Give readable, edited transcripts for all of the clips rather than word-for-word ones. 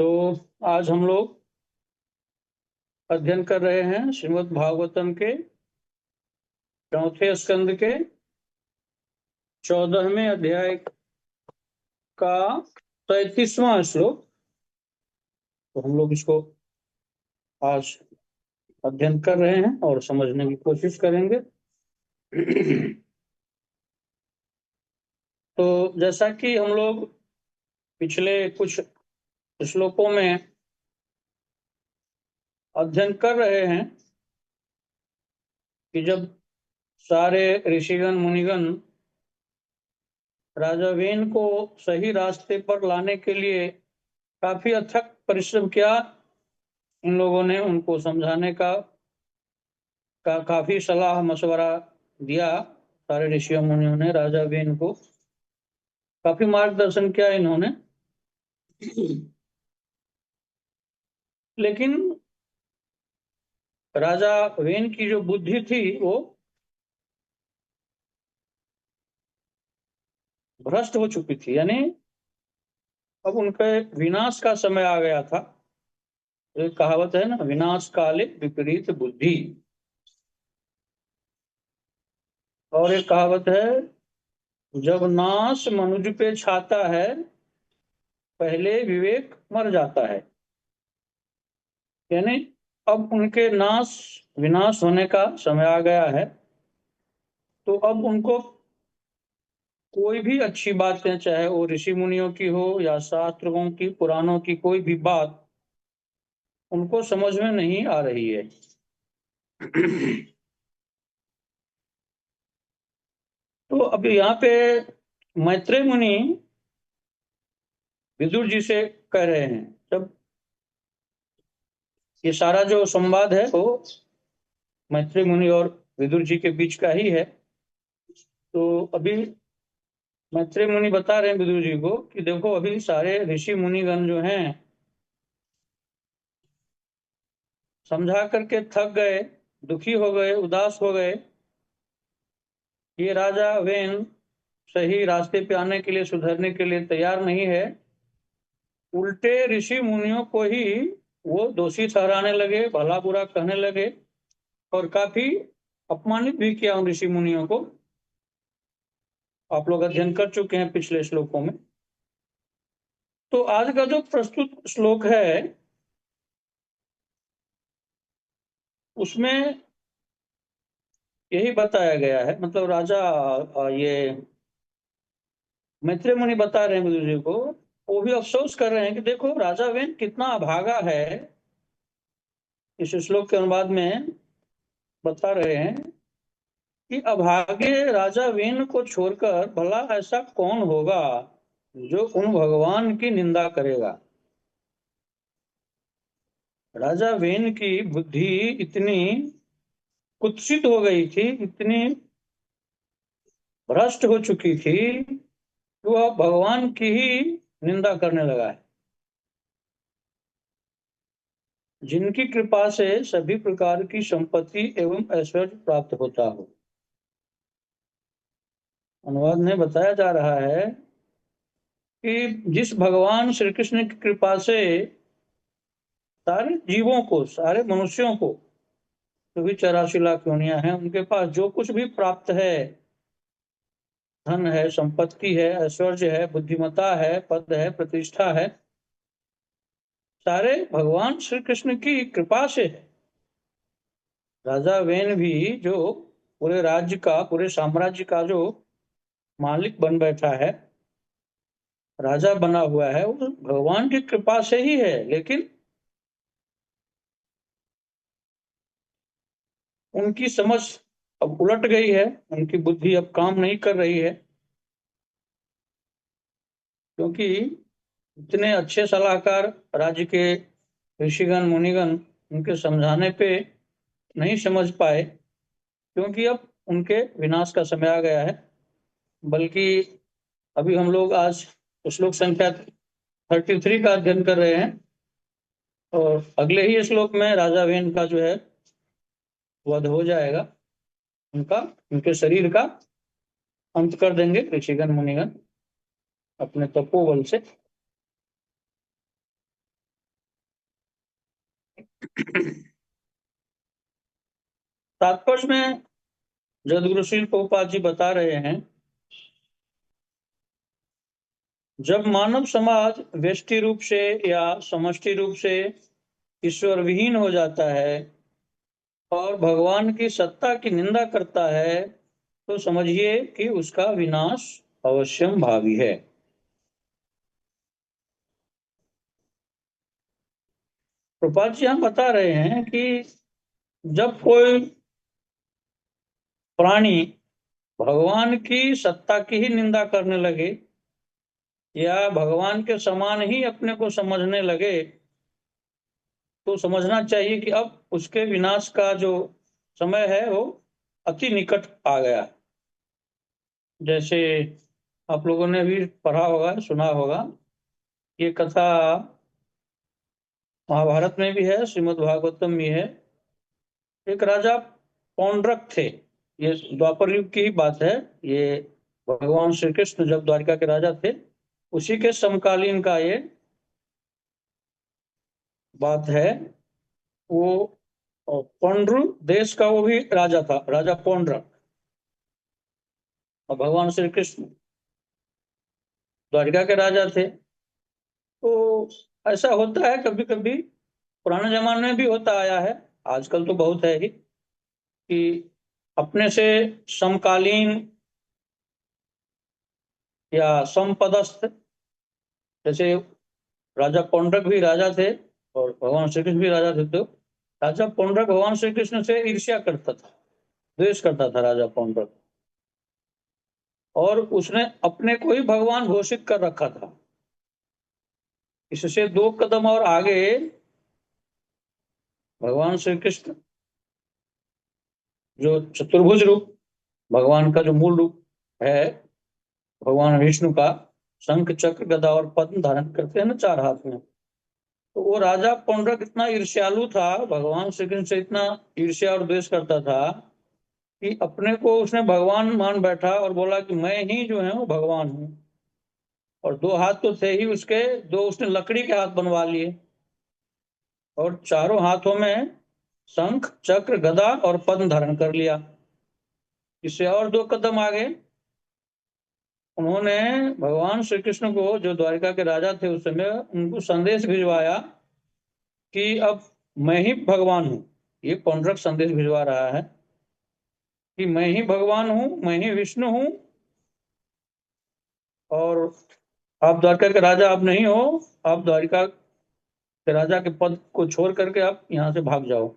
तो आज हम लोग अध्ययन कर रहे हैं श्रीमद् भागवतम के चौथे स्कंद के 14वें अध्याय का 33वां श्लोक। तो हम लोग इसको आज अध्ययन कर रहे हैं और समझने की कोशिश करेंगे। तो जैसा कि हम लोग पिछले कुछ श्लोकों में अध्ययन कर रहे हैं कि जब सारे ऋषिगण मुनिगण राजा वेन को सही रास्ते पर लाने के लिए काफी अथक परिश्रम किया, इन लोगों ने उनको समझाने का काफी सलाह मशवरा दिया। सारे ऋषियों मुनियों ने राजा वेन को काफी मार्गदर्शन किया इन्होंने। लेकिन राजा वेन की जो बुद्धि थी वो भ्रष्ट हो चुकी थी, यानी अब उनके विनाश का समय आ गया था। एक कहावत है ना, विनाश काले विपरीत बुद्धि। और एक कहावत है, जब नाश मनुज पे छाता है पहले विवेक मर जाता है। यानी अब उनके विनाश होने का समय आ गया है। तो अब उनको कोई भी अच्छी बातें, चाहे वो ऋषि मुनियों की हो या शास्त्रों की, पुराणों की, कोई भी बात उनको समझ में नहीं आ रही है। तो अब यहाँ पे मैत्रेय मुनि विदुर जी से कह रहे हैं, जब ये सारा जो संवाद है वो मैत्रेय मुनि और विदुर जी के बीच का ही है। तो अभी मैत्रेय मुनि बता रहे हैं विदुर जी को कि देखो, अभी सारे ऋषि मुनिगण जो हैं समझा करके थक गए, दुखी हो गए, उदास हो गए। ये राजा वेन सही रास्ते पे आने के लिए, सुधरने के लिए तैयार नहीं है। उल्टे ऋषि मुनियों को ही वो दोषी ठहराने लगे, भला बुरा कहने लगे और काफी अपमानित भी किया उन ऋषि मुनियों को। आप लोग अध्ययन कर चुके हैं पिछले श्लोकों में। तो आज का जो प्रस्तुत श्लोक है उसमें यही बताया गया है। मतलब राजा ये मैत्रेय मुनि बता रहे हैं विदुर जी को, वो भी अफसोस कर रहे हैं कि देखो राजा वेन कितना अभागा है। इस श्लोक के अनुवाद में बता रहे हैं कि अभागे राजा वेन को छोड़कर भला ऐसा कौन होगा जो उन भगवान की निंदा करेगा। राजा वेन की बुद्धि इतनी कुत्सित हो गई थी, इतनी भ्रष्ट हो चुकी थी कि वह भगवान की ही निंदा करने लगा है, जिनकी कृपा से सभी प्रकार की संपत्ति एवं ऐश्वर्य प्राप्त होता हो। अनुवाद में बताया जा रहा है कि जिस भगवान श्री कृष्ण की कृपा से सारे जीवों को, सारे मनुष्यों को, जो भी 84 लाख योनियां हैं, उनके पास जो कुछ भी प्राप्त है, धन है, संपत्ति है, ऐश्वर्य है, बुद्धिमत्ता है, पद है, प्रतिष्ठा है, सारे भगवान श्री कृष्ण की कृपा से है। राजा वेन भी जो पूरे राज्य का, पूरे साम्राज्य का जो मालिक बन बैठा है, राजा बना हुआ है, वो भगवान की कृपा से ही है। लेकिन उनकी समझ अब उलट गई है, उनकी बुद्धि अब काम नहीं कर रही है, क्योंकि इतने अच्छे सलाहकार राज्य के ऋषिगण मुनिगण उनके समझाने पे नहीं समझ पाए, क्योंकि अब उनके विनाश का समय आ गया है। बल्कि अभी हम लोग आज श्लोक संख्या 33 का अध्ययन कर रहे हैं और अगले ही श्लोक में राजा वेन का जो है वध हो जाएगा, उनका, उनके शरीर का अंत कर देंगे ऋषिगण मुनिगण अपने तपोबल से। तात्पर्य में जगद्गुरु श्री प्रभुपाद जी बता रहे हैं, जब मानव समाज व्यष्टि रूप से या समष्टि रूप से ईश्वर विहीन हो जाता है और भगवान की सत्ता की निंदा करता है, तो समझिए कि उसका विनाश अवश्यम भावी है। प्रभुपाद जी हम बता रहे हैं कि जब कोई प्राणी भगवान की सत्ता की ही निंदा करने लगे या भगवान के समान ही अपने को समझने लगे, तो समझना चाहिए कि अब उसके विनाश का जो समय है वो अति निकट आ गया। जैसे आप लोगों ने भी पढ़ा होगा, सुना होगा, ये कथा महाभारत में भी है, श्रीमद् भागवतम में है। एक राजा पौंड्रक थे, ये द्वापर युग की ही बात है। ये भगवान श्री कृष्ण जब द्वारिका के राजा थे, उसी के समकालीन का ये बात है। वो पौंड्र देश का वो भी राजा था, राजा पौंड्रक। और भगवान श्री कृष्ण द्वारिका के राजा थे। तो ऐसा होता है कभी कभी, पुराने जमाने में भी होता आया है, आजकल तो बहुत है ही, कि अपने से समकालीन या समपदस्थ, जैसे राजा पौंड्रक भी राजा थे और भगवान श्री कृष्ण भी राजा थे, तो राजा पौंड्रक भगवान श्री कृष्ण से ईर्ष्या करता था, द्वेष करता था राजा पौंड्रक। और उसने अपने को ही भगवान घोषित कर रखा था। इससे दो कदम और आगे भगवान श्री कृष्ण, जो चतुर्भुज रूप, भगवान का जो मूल रूप है, भगवान विष्णु का शंख चक्र गदा और पद्म धारण करते हैं ना चार हाथ में। तो वो राजा पौंड्रक इतना ईर्ष्यालु था, भगवान श्री कृष्ण से इतना ईर्ष्या और द्वेष करता था कि अपने को उसने भगवान मान बैठा और बोला कि मैं ही जो है वो भगवान हूँ। और दो हाथ तो थे ही उसके, दो उसने लकड़ी के हाथ बनवा लिए और चारों हाथों में शंख चक्र गदा और पद्म धारण कर लिया। इससे और दो कदम आगे उन्होंने भगवान श्री कृष्ण को, जो द्वारिका के राजा थे उस समय, उनको संदेश भिजवाया कि अब मैं ही भगवान हूँ। ये पौंड्रक संदेश भिजवा रहा है कि मैं ही भगवान हूँ, मैं ही विष्णु हूँ, और आप द्वारका के राजा आप नहीं हो। आप द्वारिका के राजा के पद को छोड़ करके आप यहाँ से भाग जाओ।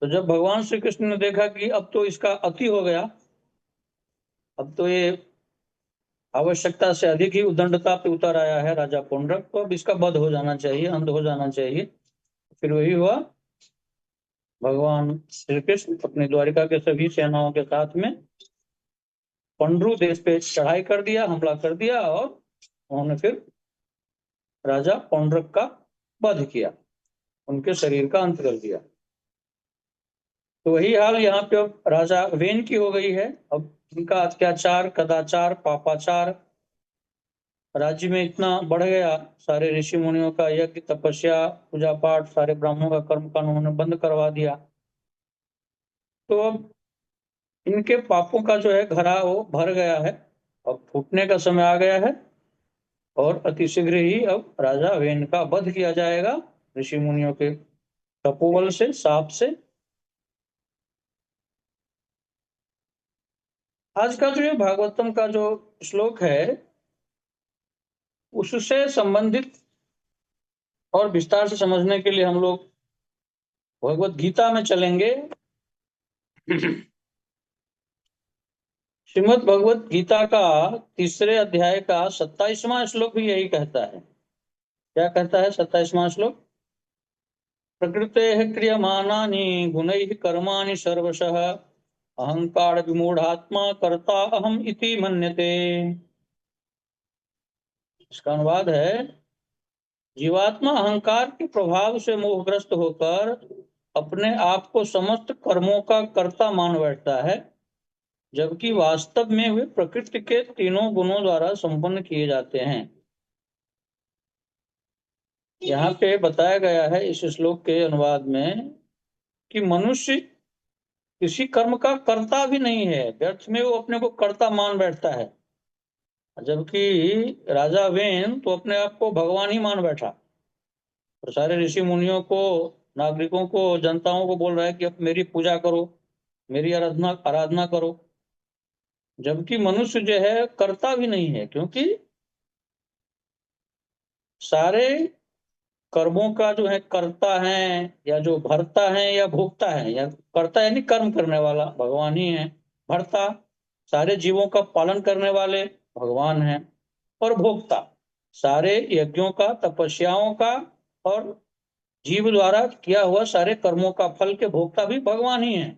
तो जब भगवान श्री कृष्ण ने देखा कि अब तो इसका अति हो गया, अब तो ये आवश्यकता से अधिक ही उदंडता पे उतर आया है राजा पौंड्रक, तो अब इसका वध हो जाना चाहिए, अंत हो जाना चाहिए। फिर वही हुआ, भगवान श्री कृष्ण अपनी द्वारिका के सभी सेनाओं के साथ में पंड्रू देश पे चढ़ाई कर दिया, हमला कर दिया, और उन्होंने फिर राजा पौंड्रक का वध किया, उनके शरीर का अंत कर दिया। तो वही हाल यहाँ पे अब राजा वेन की हो गई है। अब इनका अत्याचार, कदाचार, पापाचार राज्य में इतना बढ़ गया, सारे ऋषि मुनियों का यज्ञ, तपस्या, पूजा पाठ, सारे ब्राह्मणों का कर्म कांड उन्होंने बंद करवा दिया। तो अब इनके पापों का जो है घड़ा वो भर गया है, अब फूटने का समय आ गया है। और अतिशीघ्र ही अब राजा वेन का वध किया जाएगा ऋषि मुनियों के तपोबल से, शाप से। आज का जो ये भागवतम का जो श्लोक है, उससे संबंधित और विस्तार से समझने के लिए हम लोग भगवत गीता में चलेंगे। श्रीमद् भगवत गीता का तीसरे अध्याय का 27वां श्लोक भी यही कहता है। क्या कहता है 27वां श्लोक? प्रकृते क्रियमाणानि गुणैः कर्माणि सर्वशः अहंकार विमूढ़ात्मा कर्ता अहम इति मन्यते। इसका अनुवाद है, जीवात्मा अहंकार के प्रभाव से मोहग्रस्त होकर अपने आप को समस्त कर्मों का कर्ता मान बैठता है, जबकि वास्तव में वे प्रकृति के तीनों गुणों द्वारा संपन्न किए जाते हैं। यहाँ पे बताया गया है इस श्लोक के अनुवाद में कि मनुष्य किसी कर्म का कर्ता भी नहीं है, व्यर्थ में वो अपने को कर्ता मान बैठता है। जबकि राजा वेन तो अपने आप को भगवान ही मान बैठा और सारे ऋषि मुनियों को, नागरिकों को, जनताओं को बोल रहा है कि अब मेरी पूजा करो, मेरी आराधना आराधना करो। जबकि मनुष्य जो है कर्ता भी नहीं है, क्योंकि सारे कर्मों का जो है कर्ता है, या जो भरता है या भोगता है, या कर्ता यानी कर्म करने वाला भगवान ही है, भरता सारे जीवों का पालन करने वाले भगवान हैं, और भोक्ता सारे यज्ञों का, तपस्याओं का और जीव द्वारा किया हुआ सारे कर्मों का फल के भोक्ता भी भगवान ही हैं।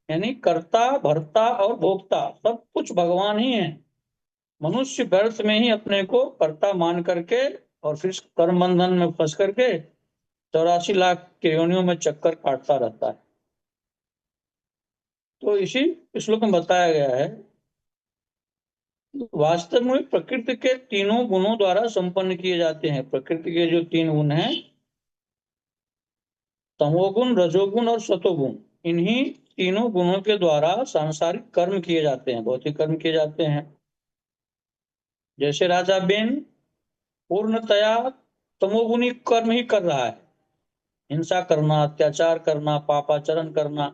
यानी कर्ता, भर्ता और भोक्ता सब कुछ भगवान ही है। मनुष्य व्यर्थ में ही अपने को कर्ता मान करके और फिर कर्म बंधन में फंस करके 84 लाख के योनियों में चक्कर काटता रहता है। तो इसी श्लोक में बताया गया है वास्तव में प्रकृति के तीनों गुणों द्वारा संपन्न किए जाते हैं। प्रकृति के जो 3 गुण हैं, तमोगुण, रजोगुण और सतोगुण, इन्हीं तीनों गुणों के द्वारा सांसारिक कर्म किए जाते हैं, भौतिक कर्म किए जाते हैं। जैसे राजा बेन पूर्णतया तमोगुणी कर्म ही कर रहा है, हिंसा करना, अत्याचार करना, पापाचरण करना।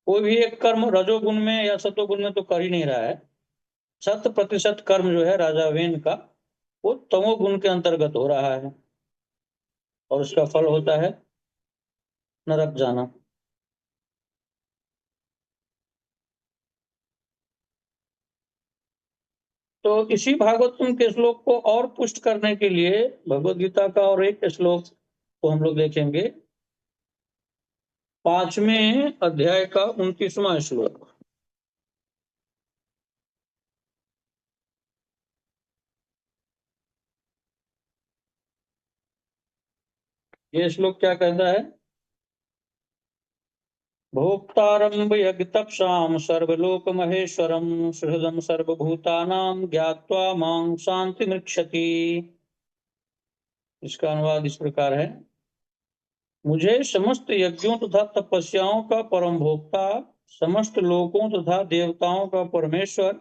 कोई भी एक कर्म रजोगुण में या सतोगुण में तो कर ही नहीं रहा है। 100% कर्म जो है राजा वेन का, वो तमोगुण के अंतर्गत हो रहा है, और उसका फल होता है नरक जाना। तो इसी भागवतम के श्लोक को और पुष्ट करने के लिए भगवत गीता का और एक श्लोक को हम लोग देखेंगे, 5वें अध्याय का 29वां श्लोक। ये श्लोक क्या कहता है? भोक्तारं यज्ञतपसां सर्वलोक महेश्वरम सुहृदं सर्वभूतानां ज्ञात्वा मां शान्तिमृच्छति। इसका अनुवाद इस प्रकार है, मुझे समस्त यज्ञों तथा तपस्याओं का परम भोक्ता, समस्त लोकों तथा देवताओं का परमेश्वर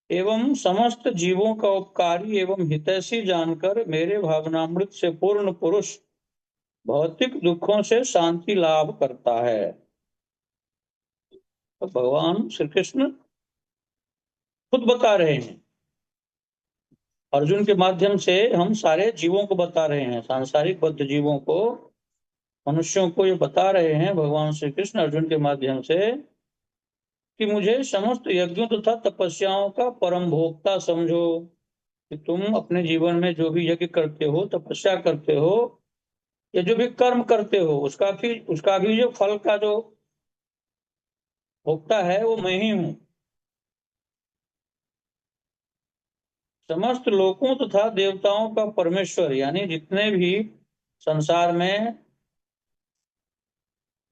एवं समस्त जीवों का उपकारी एवं हितैषी जानकर मेरे भावनामृत से पूर्ण पुरुष भौतिक दुखों से शांति लाभ करता है। तो भगवान श्री कृष्ण खुद बता रहे हैं, अर्जुन के माध्यम से हम सारे जीवों को बता रहे हैं, सांसारिक बद्ध जीवों को, मनुष्यों को ये बता रहे हैं भगवान श्री कृष्ण अर्जुन के माध्यम से कि मुझे समस्त यज्ञों तथा तपस्याओं का परम भोक्ता समझो। कि तुम अपने जीवन में जो भी यज्ञ करते हो, तपस्या करते हो, या जो भी कर्म करते हो, उसका भी जो फल का जो भोक्ता है वो मैं ही हूँ। समस्त लोकों तथा देवताओं का परमेश्वर, यानी जितने भी संसार में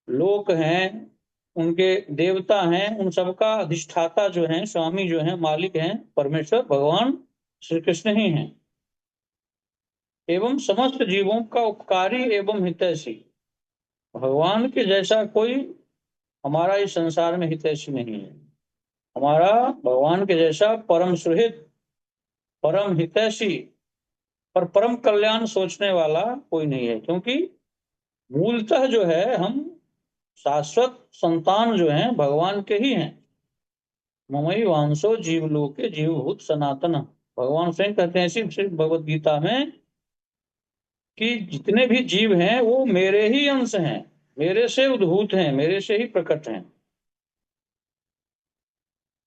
लोक हैं, उनके देवता हैं, उन सबका अधिष्ठाता जो है, स्वामी जो है, मालिक हैं, परमेश्वर भगवान श्री कृष्ण ही हैं। एवं समस्त जीवों का उपकारी एवं हितैषी, भगवान के जैसा कोई हमारा इस संसार में हितैषी नहीं है। हमारा भगवान के जैसा परम सुहृद, परम हितैषी और परम कल्याण सोचने वाला कोई नहीं है। क्योंकि मूलतः जो है हम शाश्वत संतान जो हैं भगवान के ही हैं। ममई वांसो जीवलोके जीवभूत सनातन, भगवान स्वयं कहते हैं इसी भगवत गीता में कि जितने भी जीव हैं वो मेरे ही अंश हैं, मेरे से उद्भूत हैं, मेरे से ही प्रकट हैं।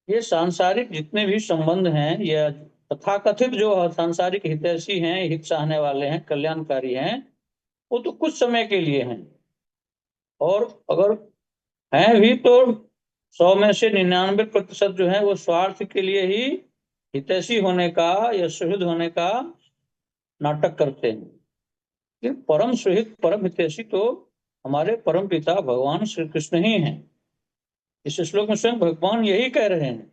ये सांसारिक जितने भी संबंध हैं, या तथाकथित जो सांसारिक हितैषी हैं, हित चाहने वाले हैं, कल्याणकारी हैं, वो तो कुछ समय के लिए हैं। और अगर हैं भी तो 100 में से 99% जो है वो स्वार्थ के लिए ही हितैषी होने का या सुहृद होने का नाटक करते हैं। कि परम सुहित, परम हितैषी तो हमारे परम पिता भगवान श्री कृष्ण ही हैं। इस श्लोक में स्वयं भगवान यही कह रहे हैं।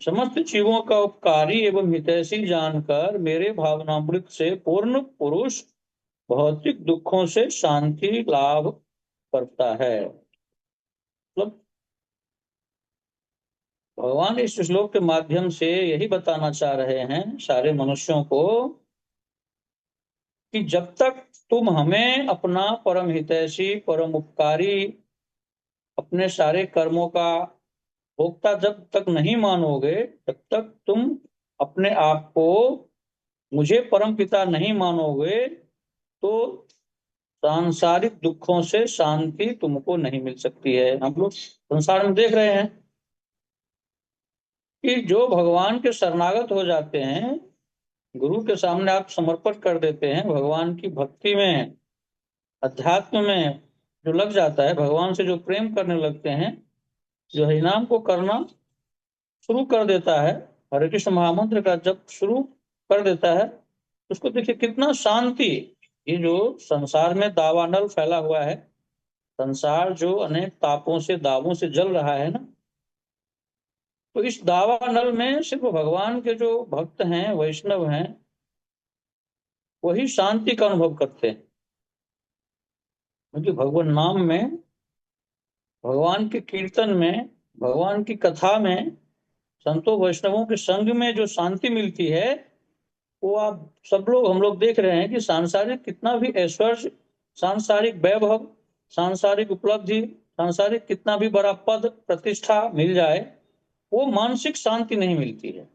समस्त जीवों का उपकारी एवं हितैषी जानकर मेरे भावनामृत से पूर्ण पुरुष भौतिक दुखों से शांति लाभ करता है। मतलब भगवान इस श्लोक के माध्यम से यही बताना चाह रहे हैं सारे मनुष्यों को कि जब तक तुम हमें अपना परम हितैषी परम उपकारी अपने सारे कर्मों का भोक्ता जब तक नहीं मानोगे, तब तक तुम अपने आप को मुझे परम पिता नहीं मानोगे, तो सांसारिक दुखों से शांति तुमको नहीं मिल सकती है। हम लोग संसार में देख रहे हैं कि जो भगवान के शरणागत हो जाते हैं, गुरु के सामने आप समर्पण कर देते हैं, भगवान की भक्ति में अध्यात्म में जो लग जाता है, भगवान से जो प्रेम करने लगते हैं, जो हरिनाम को करना शुरू कर देता है, हरे कृष्ण महामंत्र का जब शुरू कर देता है, उसको देखिए कितना शांति। ये जो संसार में दावानल फैला हुआ है, संसार जो अनेक तापों से दावों से जल रहा है ना, तो इस दावानल में सिर्फ भगवान के जो भक्त हैं, वैष्णव हैं, वही शांति का अनुभव करते हैं। क्योंकि भगवान नाम में, भगवान के कीर्तन में, भगवान की कथा में, संतों वैष्णवों के संग में जो शांति मिलती है, वो आप सब लोग, हम लोग देख रहे हैं कि सांसारिक कितना भी ऐश्वर्य, सांसारिक वैभव, सांसारिक उपलब्धि, सांसारिक कितना भी बड़ा पद प्रतिष्ठा मिल जाए, वो मानसिक शांति नहीं मिलती है।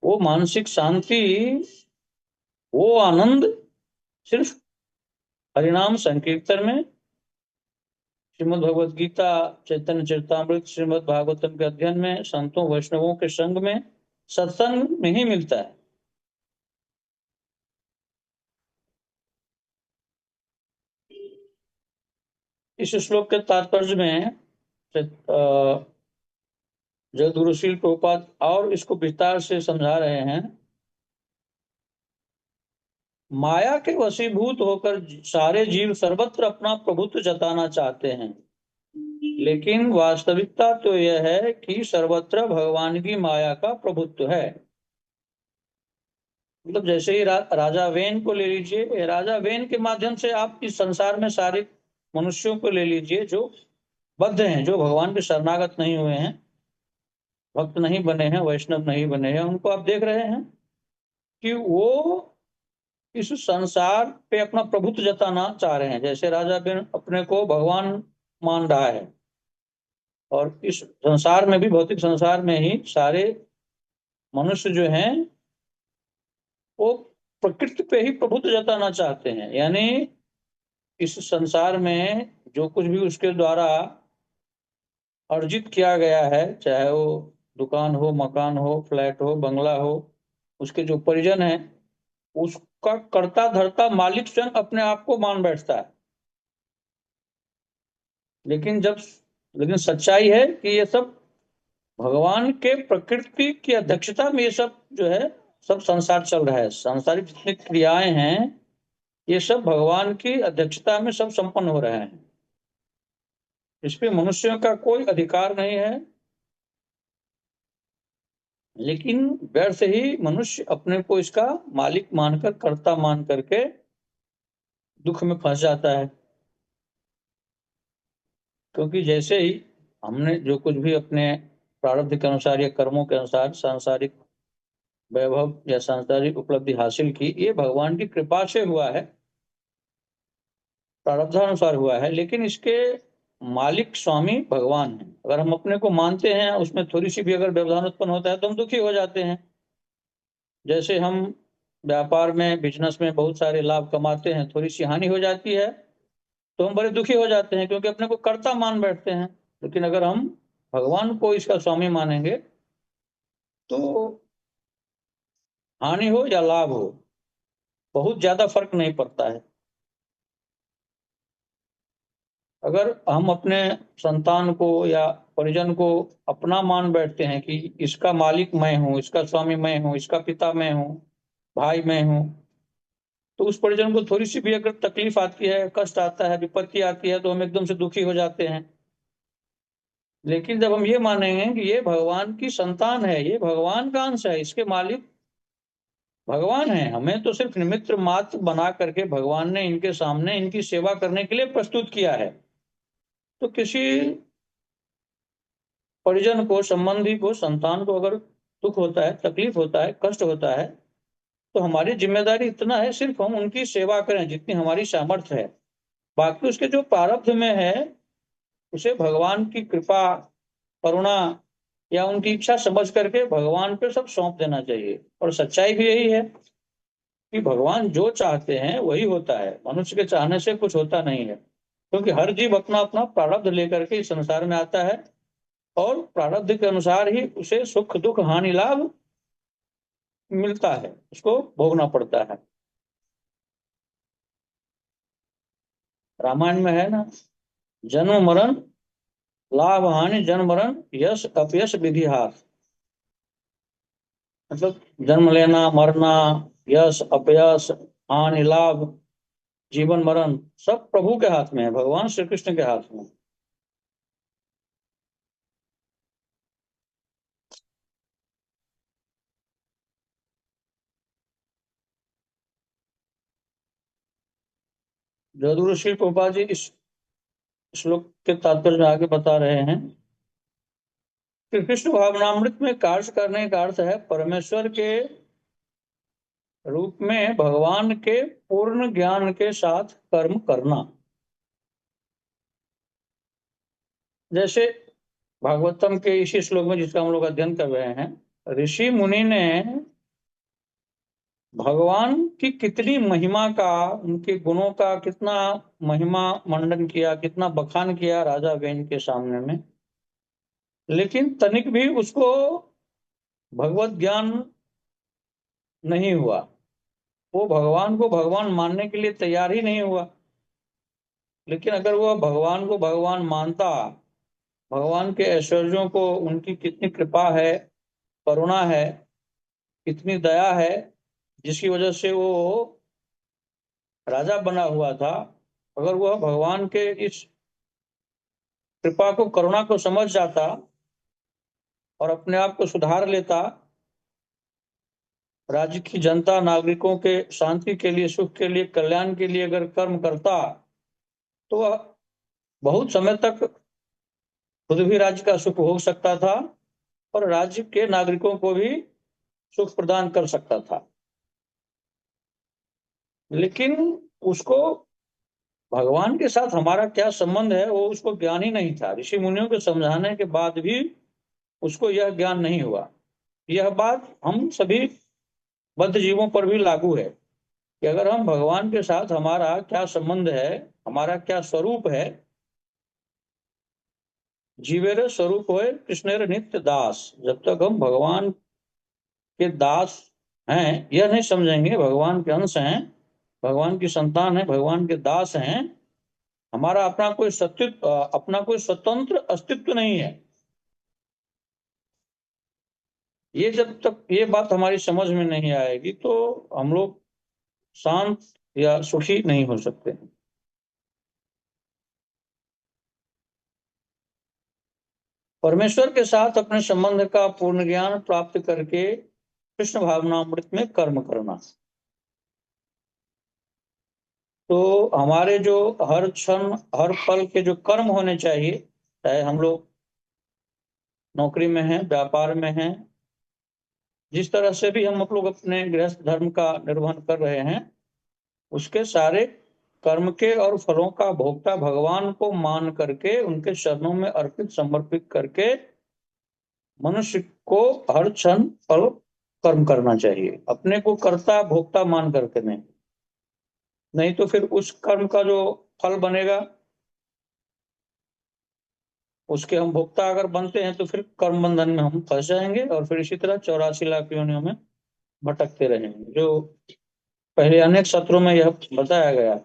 वो मानसिक शांति, वो आनंद सिर्फ हरिनाम संकीर्तन में, श्रीमद् भगवद गीता, चैतन्य चरितामृत, श्रीमद् भागवतम के अध्ययन में, संतों वैष्णवों के संग में, सत्संग में ही मिलता है। इस श्लोक के तात्पर्य में जगद्गुरुशील प्रभुपाद और इसको विस्तार से समझा रहे हैं। माया के वशीभूत होकर सारे जीव सर्वत्र अपना प्रभुत्व जताना चाहते हैं, लेकिन वास्तविकता तो यह है कि सर्वत्र भगवान की माया का प्रभुत्व है। मतलब जैसे ही राजा वेन को ले लीजिए, राजा वेन के माध्यम से आप इस संसार में सारे मनुष्यों को ले लीजिए जो बद्ध हैं, जो भगवान के शरणागत नहीं हुए हैं, भक्त नहीं बने हैं, वैष्णव नहीं बने हैं, उनको आप देख रहे हैं कि वो इस संसार पे अपना प्रभुत्व जताना चाह रहे हैं। जैसे राजा वेन अपने को भगवान मान रहा है, और इस संसार में भी, भौतिक संसार में ही सारे मनुष्य जो हैं, वो प्रकृति पे ही प्रभुत्व जताना चाहते हैं। यानी इस संसार में जो कुछ भी उसके द्वारा अर्जित किया गया है, चाहे वो दुकान हो, मकान हो, फ्लैट हो, बंगला हो, उसके जो परिजन है, उसका कर्ता धर्ता मालिक स्वयं अपने आप को मान बैठता है। लेकिन जब लेकिन सच्चाई है कि ये सब भगवान के प्रकृति की अध्यक्षता में ये सब जो है, सब संसार चल रहा है। सांसारिक जितनी क्रियाएं हैं, ये सब भगवान की अध्यक्षता में सब संपन्न हो रहे हैं। इस पे मनुष्यों का कोई अधिकार नहीं है। लेकिन व्यर्थ ही मनुष्य अपने को इसका मालिक मानकर, कर्ता मान करके दुख में फंस जाता है। क्योंकि जैसे ही हमने जो कुछ भी अपने प्रारब्ध के अनुसार या कर्मों के अनुसार सांसारिक वैभव या सांसारिक उपलब्धि हासिल की, ये भगवान की कृपा से हुआ है, प्रारब्धानुसार हुआ है, लेकिन इसके मालिक स्वामी भगवान है। अगर हम अपने को मानते हैं, उसमें थोड़ी सी भी अगर व्यवधान उत्पन्न होता है तो हम दुखी हो जाते हैं। जैसे हम व्यापार में, बिजनेस में बहुत सारे लाभ कमाते हैं, थोड़ी सी हानि हो जाती है तो हम बड़े दुखी हो जाते हैं, क्योंकि अपने को कर्ता मान बैठते हैं। लेकिन अगर हम भगवान को इसका स्वामी मानेंगे, तो हानि हो या लाभ हो, बहुत ज्यादा फर्क नहीं पड़ता है। अगर हम अपने संतान को या परिजन को अपना मान बैठते हैं कि इसका मालिक मैं हूँ, इसका स्वामी मैं हूँ, इसका पिता मैं हूँ, भाई मैं हूँ, तो उस परिजन को थोड़ी सी भी अगर तकलीफ आती है, कष्ट आता है, विपत्ति आती है, तो हम एकदम से दुखी हो जाते हैं। लेकिन जब हम ये मानेंगे कि ये भगवान की संतान है, ये भगवान का अंश है, इसके मालिक भगवान है, हमें तो सिर्फ निमित्त मात्र बना करके भगवान ने इनके सामने इनकी सेवा करने के लिए प्रस्तुत किया है। तो किसी परिजन को, संबंधी को, संतान को अगर दुख होता है, तकलीफ होता है, कष्ट होता है, तो हमारी जिम्मेदारी इतना है, सिर्फ हम उनकी सेवा करें जितनी हमारी सामर्थ्य है। बाकी उसके जो प्रारब्ध में है उसे भगवान की कृपा, करुणा या उनकी इच्छा समझ करके भगवान पे सब सौंप देना चाहिए। और सच्चाई भी यही है कि भगवान जो चाहते हैं वही होता है, मनुष्य के चाहने से कुछ होता नहीं है। क्योंकि हर जीव अपना अपना प्रारब्ध लेकर के इस संसार में आता है, और प्रारब्ध के अनुसार ही उसे सुख दुख हानि लाभ मिलता है, उसको भोगना पड़ता है। रामायण में है ना, जन्म मरण, लाभ हानि, जन्म मरण, यश अपयश विधि हाथ। मतलब जन्म लेना, मरना, यश अपयश, हानि लाभ, जीवन मरण, सब प्रभु के हाथ में है, भगवान श्री कृष्ण के हाथ में। जदू ऋषि गोपा जी इस श्लोक के तात्पर्य में आगे बता रहे हैं कि कृष्ण भावनामृत में कार्य करने का अर्थ है परमेश्वर के रूप में भगवान के पूर्ण ज्ञान के साथ कर्म करना। जैसे भागवतम के इसी श्लोक में जिसका हम लोग अध्ययन कर रहे हैं, ऋषि मुनि ने भगवान की कितनी महिमा का, उनके गुणों का कितना महिमा मंडन किया, कितना बखान किया राजा वेन के सामने में, लेकिन तनिक भी उसको भगवत ज्ञान नहीं हुआ। वो भगवान को भगवान मानने के लिए तैयार ही नहीं हुआ। लेकिन अगर वह भगवान को भगवान मानता, भगवान के ऐश्वर्यों को, उनकी कितनी कृपा है, करुणा है, कितनी दया है, जिसकी वजह से वो राजा बना हुआ था, अगर वह भगवान के इस कृपा को, करुणा को समझ जाता और अपने आप को सुधार लेता, राज्य की जनता, नागरिकों के शांति के लिए, सुख के लिए, कल्याण के लिए अगर कर्म करता, तो वह बहुत समय तक खुद भी राज्य का सुख भोग सकता था और राज्य के नागरिकों को भी सुख प्रदान कर सकता था। लेकिन उसको भगवान के साथ हमारा क्या संबंध है, वो उसको ज्ञान ही नहीं था। ऋषि मुनियों के समझाने के बाद भी उसको यह ज्ञान नहीं हुआ। यह बात हम सभी बद्ध जीवों पर भी लागू है कि अगर हम भगवान के साथ हमारा क्या संबंध है, हमारा क्या स्वरूप है, जीवेर स्वरूप होए कृष्णेर नित्य दास, जब तक हम भगवान के दास हैं, यह नहीं समझेंगे भगवान के अंश हैं, भगवान की संतान है, भगवान के दास हैं, हमारा अपना कोई सत्य, अपना कोई स्वतंत्र अस्तित्व नहीं है, ये जब तक ये बात हमारी समझ में नहीं आएगी तो हम लोग शांत या सुखी नहीं हो सकते। परमेश्वर के साथ अपने संबंध का पूर्ण ज्ञान प्राप्त करके कृष्ण भावनामृत में कर्म करना। तो हमारे जो हर क्षण, हर पल के जो कर्म होने चाहिए, चाहे हम लोग नौकरी में हैं, व्यापार में हैं, जिस तरह से भी हम लोग अपने गृहस्थ धर्म का निर्वहन कर रहे हैं, उसके सारे कर्म के और फलों का भोक्ता भगवान को मान करके, उनके चरणों में अर्पित समर्पित करके मनुष्य को हर क्षण पल कर्म करना चाहिए, अपने को कर्ता भोक्ता मान करके नहीं। नहीं तो फिर उस कर्म का जो फल बनेगा उसके हम भोक्ता अगर बनते हैं तो फिर कर्म बंधन में हम फंस जाएंगे और फिर इसी तरह 84 लाख योनियों में भटकते रहेंगे, जो पहले अनेक सत्रों में यह बताया गया है।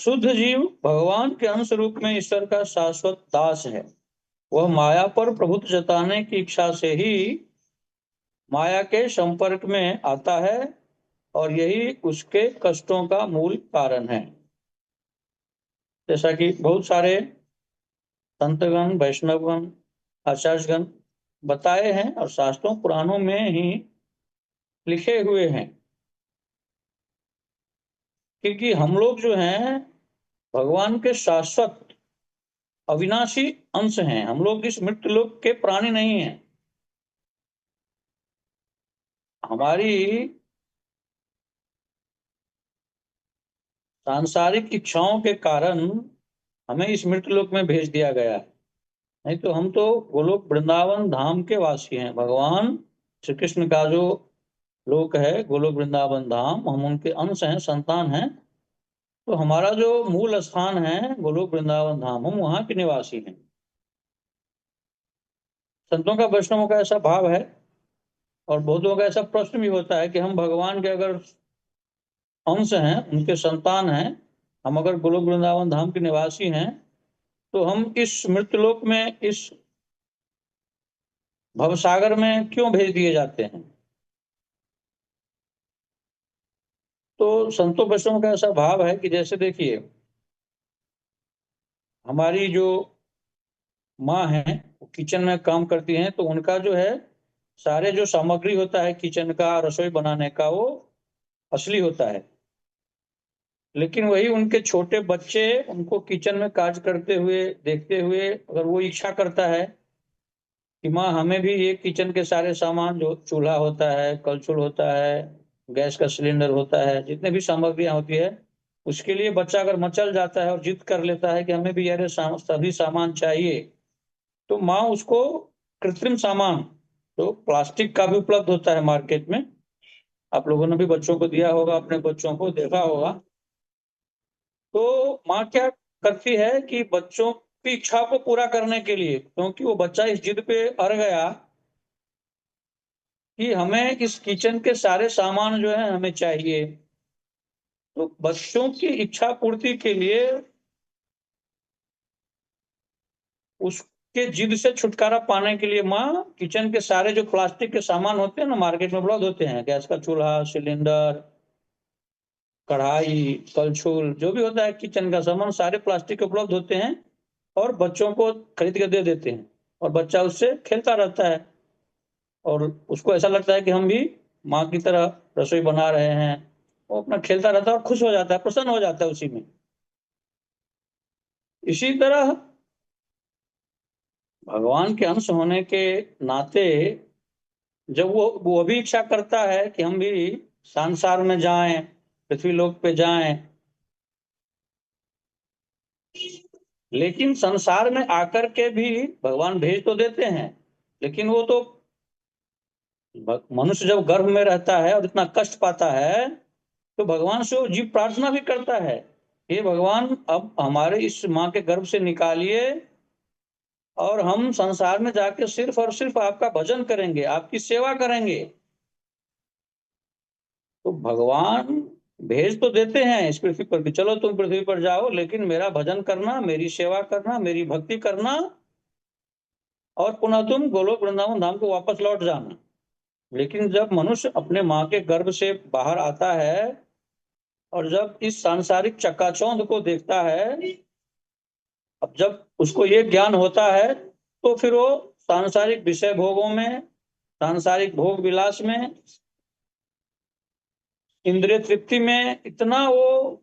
शुद्ध जीव भगवान के अंश रूप में ईश्वर का शाश्वत दास है। वह माया पर प्रभुत्व जताने की इच्छा से ही माया के संपर्क में आता है और यही उसके कष्टों का मूल कारण है। जैसा कि बहुत सारे संतगण, वैष्णवगण, आचार्यगण बताए हैं और शास्त्रों पुराणों में ही लिखे हुए हैं, क्योंकि हम लोग जो हैं भगवान के शाश्वत अविनाशी अंश हैं। हम लोग इस मृत्यु लोक के प्राणी नहीं हैं। हमारी सांसारिक इच्छाओं के कारण हमें इस मृत्यु लोक में भेज दिया गया है। नहीं तो हम तो गोलोक वृंदावन धाम के वासी हैं। भगवान श्री कृष्ण का जो लोक है गोलोक वृंदावन धाम, हम उनके अंश हैं, संतान हैं। तो हमारा जो मूल स्थान है गोलोक वृंदावन धाम, हम वहाँ के निवासी हैं। संतों का, वैष्णवों का ऐसा भाव है, और बहुतों का ऐसा प्रश्न भी होता है कि हम भगवान के अगर अंश हैं, उनके संतान हैं, हम अगर गोलोक वृंदावन धाम के निवासी हैं, तो हम इस मृत्युलोक में, इस भवसागर में क्यों भेज दिए जाते हैं। तो संतों वैष्णवों का ऐसा भाव है कि जैसे देखिए, हमारी जो माँ है वो किचन में काम करती हैं, तो उनका जो है सारे जो सामग्री होता है किचन का, रसोई बनाने का, वो असली होता है। लेकिन वही उनके छोटे बच्चे उनको किचन में काज करते हुए देखते हुए अगर वो इच्छा करता है कि माँ हमें भी ये किचन के सारे सामान, जो चूल्हा होता है, कलछुल होता है, गैस का सिलेंडर होता है, जितने भी सामग्रियां होती है, उसके लिए बच्चा अगर मचल जाता है और जिद कर लेता है कि हमें भी यार सभी सामान चाहिए, तो माँ उसको कृत्रिम सामान, तो प्लास्टिक का भी उपलब्ध होता है मार्केट में, आप लोगों ने भी बच्चों को दिया होगा, अपने बच्चों को देखा होगा। तो माँ क्या करती है कि बच्चों की इच्छा को पूरा करने के लिए, क्योंकि वो बच्चा इस जिद पे अड़ गया कि हमें इस किचन के सारे सामान जो है हमें चाहिए, तो बच्चों की इच्छा पूर्ति के लिए, उसके जिद से छुटकारा पाने के लिए माँ किचन के सारे जो प्लास्टिक के सामान होते हैं ना, मार्केट में उपलब्ध होते हैं, गैस का चूल्हा, सिलेंडर, कढ़ाई, कलछुल, जो भी होता है किचन का सामान, सारे प्लास्टिक के उपलब्ध होते हैं, और बच्चों को खरीद के दे देते हैं, और बच्चा उससे खेलता रहता है, और उसको ऐसा लगता है कि हम भी माँ की तरह रसोई बना रहे हैं। वो अपना खेलता रहता है और खुश हो जाता है, प्रसन्न हो जाता है उसी में। इसी तरह भगवान के अंश होने के नाते जब वो भी इच्छा करता है कि हम भी संसार में जाएं, पृथ्वी लोक पे जाएं, लेकिन संसार में आकर के भी भगवान भेज तो देते हैं, लेकिन वो तो मनुष्य जब गर्भ में रहता है और इतना कष्ट पाता है, तो भगवान से वो जीव प्रार्थना भी करता है, हे भगवान अब हमारे इस माँ के गर्भ से निकालिए, और हम संसार में जाके सिर्फ और सिर्फ आपका भजन करेंगे, आपकी सेवा करेंगे। तो भगवान भेज तो देते हैं इस पृथ्वी पर कि चलो तुम पृथ्वी पर जाओ, लेकिन मेरा भजन करना, मेरी सेवा करना, मेरी भक्ति करना, और पुनः तुम गोलोक वृंदावन धाम को वापस लौट जाना। लेकिन जब मनुष्य अपने माँ के गर्भ से बाहर आता है और जब इस सांसारिक चकाचौंध को देखता है, अब जब उसको ये ज्ञान होता है, तो फिर वो सांसारिक विषय भोगों में, सांसारिक भोग विलास में, इंद्रिय तृप्ति में इतना वो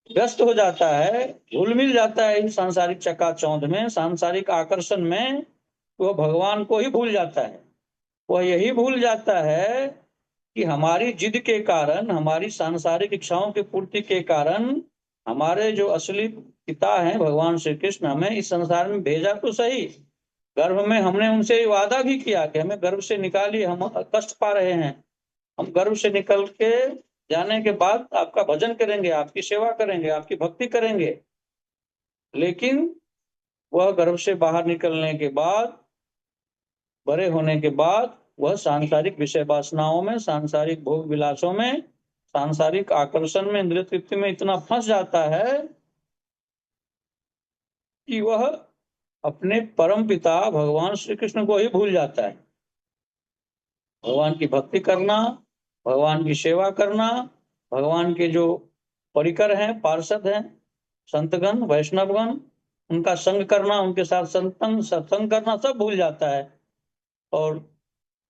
व्यस्त हो जाता है, घुल मिल जाता है इन सांसारिक चकाचौंध में, सांसारिक आकर्षण में, वो भगवान को ही भूल जाता है। वह यही भूल जाता है कि हमारी जिद के कारण, हमारी सांसारिक इच्छाओं की पूर्ति के कारण, हमारे जो असली पिता हैं भगवान श्री कृष्ण, हमें इस संसार में भेजा तो सही, गर्भ में हमने उनसे वादा भी किया कि हमें गर्भ से निकालिए, हम कष्ट पा रहे हैं, हम गर्भ से निकल के जाने के बाद आपका भजन करेंगे, आपकी सेवा करेंगे, आपकी भक्ति करेंगे। लेकिन वह गर्भ से बाहर निकलने के बाद, बड़े होने के बाद, वह सांसारिक विषय वासनाओं में, सांसारिक भोग विलासों में, सांसारिक आकर्षण में, इंद्रिय तृप्ति में इतना फंस जाता है कि वह अपने परम पिता भगवान श्री कृष्ण को ही भूल जाता है। भगवान की भक्ति करना, भगवान की सेवा करना, भगवान के जो परिकर हैं, पार्षद हैं, संतगण वैष्णवगण, उनका संग करना, उनके साथ सत्संग करना सब भूल जाता है और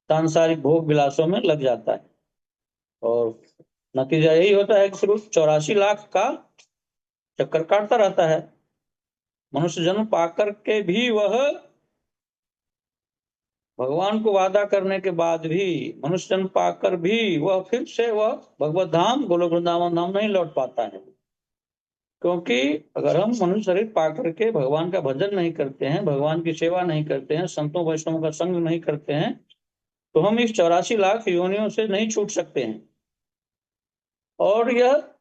सांसारिक भोग विलासों में लग जाता है। और नतीजा यही होता है कि फिर 84 लाख का चक्कर काटता रहता है। मनुष्य जन्म पाकर के भी वह भगवान को वादा करने के बाद भी, मनुष्य जन्म पाकर भी वह फिर से वह भगवत धाम गोलोक वृंदावन धाम नहीं लौट पाता है। क्योंकि अगर हम मनुष्य शरीर पाकर के भगवान का भजन नहीं करते हैं, भगवान की सेवा नहीं करते हैं, संतों वैष्णवों का संग नहीं करते हैं, तो हम इस 84 लाख योनियों से नहीं छूट सकते हैं। और यह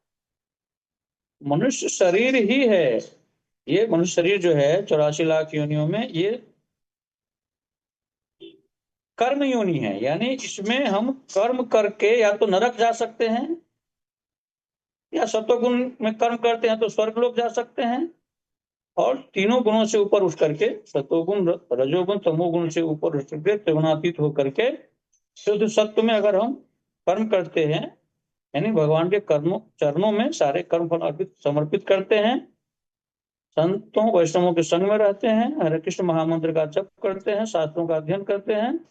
मनुष्य शरीर ही है, ये मनुष्य शरीर जो है 84 लाख योनियों में, ये कर्म योनि है। यानी इसमें हम कर्म करके या तो नरक जा सकते हैं, या सत्वगुण में कर्म करते हैं तो स्वर्ग लोक जा सकते हैं, और तीनों गुणों से ऊपर उठ करके, सत्वगुण रजोगुण तमोगुण से ऊपर उठ करके त्रिगुणातीत होकर के शुद्ध सत्व में अगर हम कर्म करते हैं, यानी भगवान के कर्मों चरणों में सारे कर्म फल अर्पित समर्पित करते हैं, संतों वैष्णवों के संग में रहते हैं, हरे कृष्ण महामंत्र का जप करते हैं, शास्त्रों का अध्ययन करते हैं,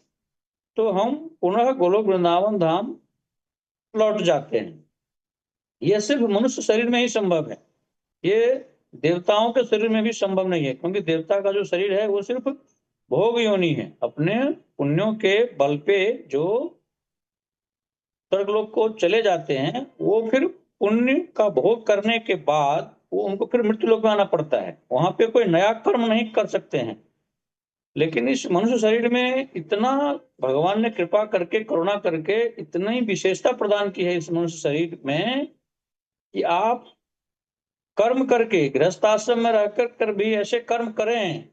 तो हम पुनः गोलोक वृंदावन धाम लौट जाते हैं। यह सिर्फ मनुष्य शरीर में ही संभव है, ये देवताओं के शरीर में भी संभव नहीं है। क्योंकि देवता का जो शरीर है वो सिर्फ भोग योनि है, अपने पुण्यों के बल पे जो स्वर्गलोक को चले जाते हैं, वो फिर पुण्य का भोग करने के बाद वो उनको फिर मृत्यु लोक में आना पड़ता है, वहां पे कोई नया कर्म नहीं कर सकते हैं। लेकिन इस मनुष्य शरीर में इतना भगवान ने कृपा करके, करुणा करके इतनी विशेषता प्रदान की है इस मनुष्य शरीर में, कि आप कर्म करके गृहस्थ आश्रम में रहकर कर भी ऐसे कर्म करें,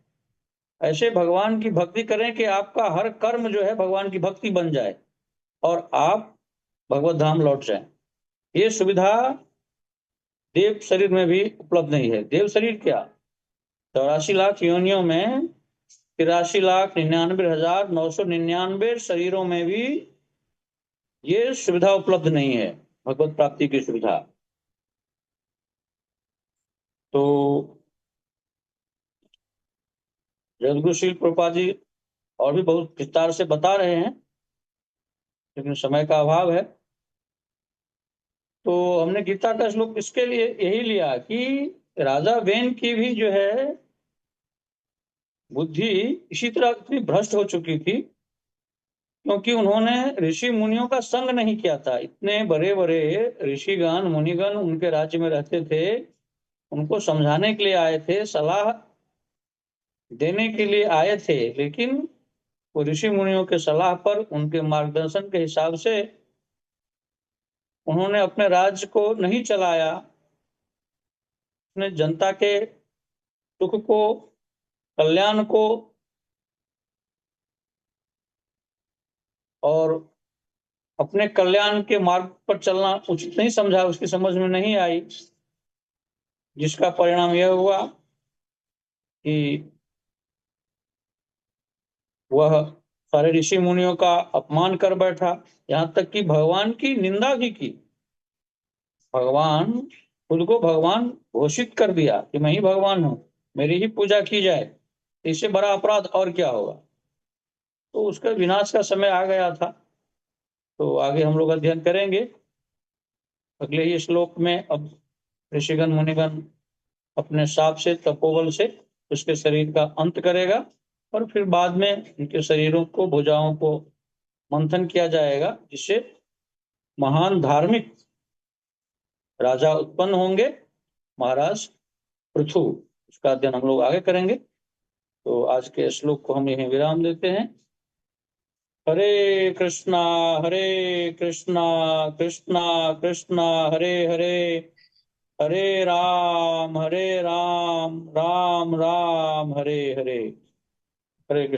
ऐसे भगवान की भक्ति करें कि आपका हर कर्म जो है भगवान की भक्ति बन जाए और आप भगवत धाम लौट जाएं। ये सुविधा देव शरीर में भी उपलब्ध नहीं है। देव शरीर क्या, 84 लाख योनियों में 83,99,999 शरीरों में भी ये सुविधा उपलब्ध नहीं है, भगवत प्राप्ति की सुविधा। तो जगदगुरु प्रभुपाद जी और भी बहुत विस्तार से बता रहे हैं, लेकिन समय का अभाव है। तो हमने गीता का श्लोक इसके लिए यही लिया कि राजा वेन की भी जो है बुद्धि इसी तरह इतनी भ्रष्ट हो चुकी थी, क्योंकि उन्होंने ऋषि मुनियों का संग नहीं किया था। इतने बड़े बड़े ऋषिगण मुनिगण उनके राज्य में रहते थे, उनको समझाने के लिए आए थे, सलाह देने के लिए आए थे, लेकिन वो ऋषि मुनियों के सलाह पर, उनके मार्गदर्शन के हिसाब से उन्होंने अपने राज्य को नहीं चलाया, अपने जनता के सुख को, कल्याण को और अपने कल्याण के मार्ग पर चलना उचित नहीं समझा, उसकी समझ में नहीं आई, जिसका परिणाम यह हुआ कि वह सारे ऋषि मुनियों का अपमान कर बैठा, यहाँ तक कि भगवान की निंदा भी की। भगवान, खुद को भगवान घोषित कर दिया कि मैं ही भगवान हूं, मेरी ही पूजा की जाए, इससे बड़ा अपराध और क्या होगा। तो उसका विनाश का समय आ गया था। तो आगे हम लोग अध्ययन करेंगे अगले ही श्लोक में। अब ऋषिगण मुनिगण अपने साप से, तपोबल से उसके शरीर का अंत करेगा, और फिर बाद में उनके शरीरों को, भुजाओं को मंथन किया जाएगा, जिससे महान धार्मिक राजा उत्पन्न होंगे, महाराज पृथु। उसका अध्ययन हम लोग आगे करेंगे। तो आज के श्लोक को हम यहीं विराम देते हैं। हरे कृष्णा, हरे कृष्णा, कृष्णा कृष्णा हरे हरे, हरे राम, राम राम हरे हरे। हरे कृष्ण।